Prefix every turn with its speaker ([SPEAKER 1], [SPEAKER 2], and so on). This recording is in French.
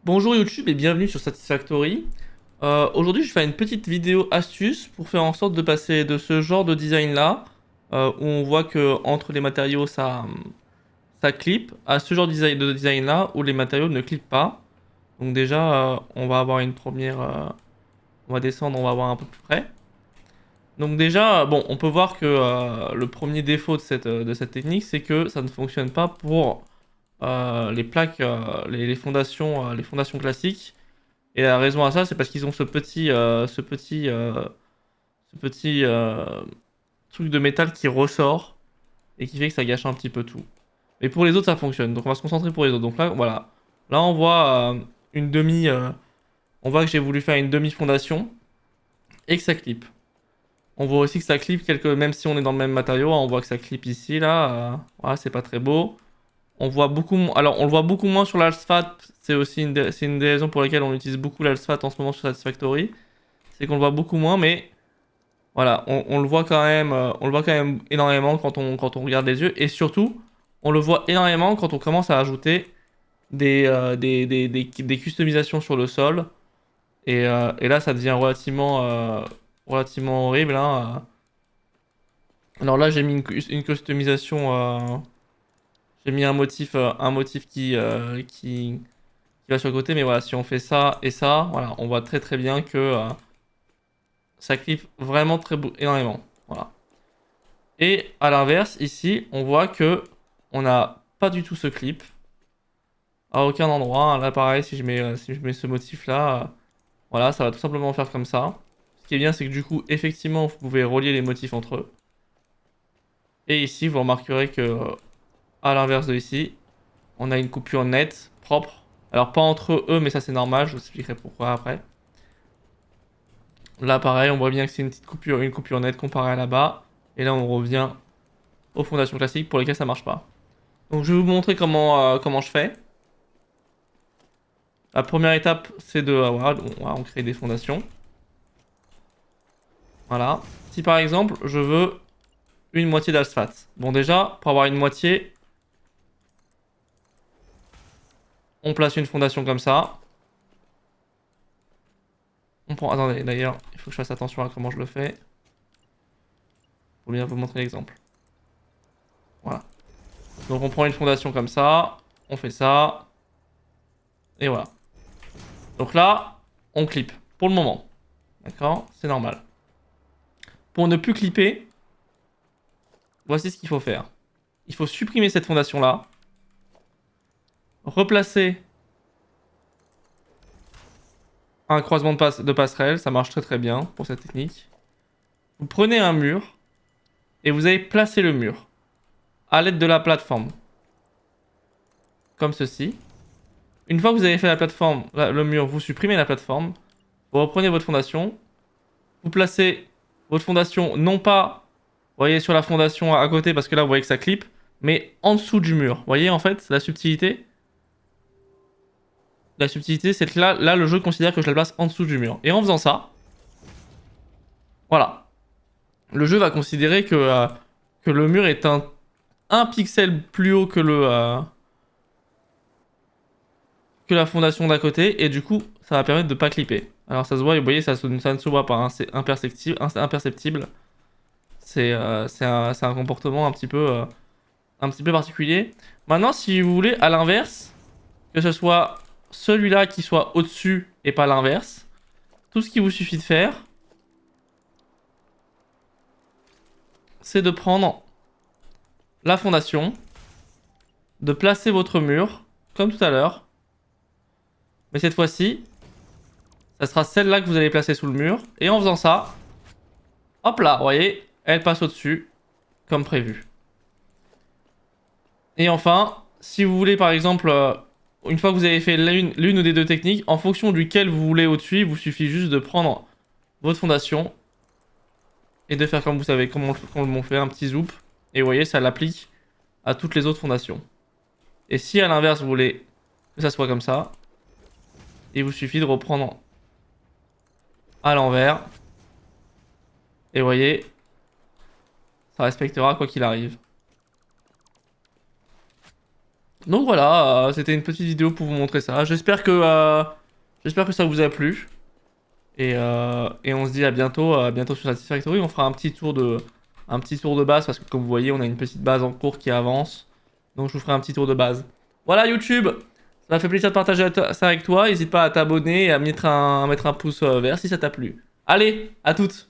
[SPEAKER 1] Bonjour YouTube et bienvenue sur Satisfactory. Aujourd'hui je vais faire une petite vidéo astuce pour faire en sorte de passer de ce genre de design là, où on voit que entre les matériaux ça clip, à ce genre de design là où les matériaux ne clippent pas. Donc déjà on va avoir une première... on va descendre, on va voir un peu plus près. Donc déjà, bon, on peut voir que le premier défaut de cette technique, c'est que ça ne fonctionne pas pour les plaques, les fondations classiques. Et la raison à ça, c'est parce qu'ils ont ce petit truc de métal qui ressort et qui fait que ça gâche un petit peu tout. Mais pour les autres, ça fonctionne. Donc on va se concentrer pour les autres. Donc là, voilà. Là, on voit une demi. On voit que j'ai voulu faire une demi-fondation et que ça clip. On voit aussi que ça clip même si on est dans le même matériau. On voit que ça clip ici, là. Voilà, c'est pas très beau. On voit beaucoup, alors on le voit beaucoup moins sur l'Alsfat. C'est aussi c'est une des raisons pour lesquelles on utilise beaucoup l'Alsfat en ce moment sur Satisfactory. C'est qu'on le voit beaucoup moins, mais voilà, on le voit quand même, on le voit quand même énormément quand on regarde les yeux, et surtout, on le voit énormément quand on commence à ajouter des customisations sur le sol, et là, ça devient relativement horrible, hein. Alors là, j'ai mis une customisation, j'ai mis un motif qui va sur le côté, mais voilà, si on fait ça et ça, voilà, on voit très très bien que ça clip vraiment énormément. Voilà. Et à l'inverse, ici, on voit que on n'a pas du tout ce clip à aucun endroit, hein. Là, pareil, si je mets ce motif-là, voilà, ça va tout simplement faire comme ça. Ce qui est bien, c'est que du coup, effectivement, vous pouvez relier les motifs entre eux. Et ici, vous remarquerez que, à l'inverse de ici, on a une coupure nette, propre. Alors, pas entre eux, mais ça, c'est normal, je vous expliquerai pourquoi après. Là, pareil, on voit bien que c'est une coupure nette comparée à là-bas. Et là, on revient aux fondations classiques pour lesquelles ça marche pas. Donc, je vais vous montrer comment je fais. La première étape, c'est de... voilà, on crée des fondations. Voilà. Si par exemple, je veux une moitié d'asphalte. Bon, déjà, pour avoir une moitié, on place une fondation comme ça. On prend... Attendez, d'ailleurs, il faut que je fasse attention à comment je le fais. Pour bien vous montrer l'exemple. Voilà. Donc on prend une fondation comme ça. On fait ça. Et voilà. Donc là, on clip. Pour le moment. D'accord? C'est normal. Pour ne plus clipper, voici ce qu'il faut faire. Il faut supprimer cette fondation-là. Replacer un croisement de passerelle. Ça marche très très bien pour cette technique. Vous prenez un mur et vous allez placer le mur à l'aide de la plateforme. Comme ceci. Une fois que vous avez fait la plateforme, le mur, vous supprimez la plateforme. Vous reprenez votre fondation. Vous placez votre fondation non pas, vous voyez, sur la fondation à côté parce que là vous voyez que ça clip, mais en dessous du mur. Vous voyez en fait la subtilité? La subtilité, c'est que là le jeu considère que je la place en dessous du mur. Et en faisant ça, voilà. Le jeu va considérer que le mur est un pixel plus haut que la fondation d'à côté. Et du coup, ça va permettre de pas clipper. Alors ça se voit, vous voyez, ça ne se voit pas, hein, c'est imperceptible. C'est un comportement un petit peu particulier. Maintenant, si vous voulez, à l'inverse, que ce soit celui-là qui soit au-dessus et pas l'inverse, tout ce qu'il vous suffit de faire, c'est de prendre la fondation, de placer votre mur, comme tout à l'heure, mais cette fois-ci, ça sera celle-là que vous allez placer sous le mur, et en faisant ça, hop là, vous voyez, elle passe au-dessus, comme prévu. Et enfin, si vous voulez par exemple, une fois que vous avez fait l'une ou des deux techniques, en fonction duquel vous voulez au-dessus, il vous suffit juste de prendre votre fondation et de faire comme vous savez, comme on fait, un petit zoop. Et vous voyez, ça l'applique à toutes les autres fondations. Et si à l'inverse vous voulez que ça soit comme ça, il vous suffit de reprendre à l'envers. Et vous voyez, ça respectera quoi qu'il arrive. Donc voilà, c'était une petite vidéo pour vous montrer ça. J'espère que ça vous a plu. Et on se dit à bientôt sur Satisfactory. On fera un petit tour de base parce que comme vous voyez, on a une petite base en cours qui avance. Donc je vous ferai un petit tour de base. Voilà YouTube, ça m'a fait plaisir de partager ça avec toi. N'hésite pas à t'abonner et à mettre un pouce vert si ça t'a plu. Allez, à toutes!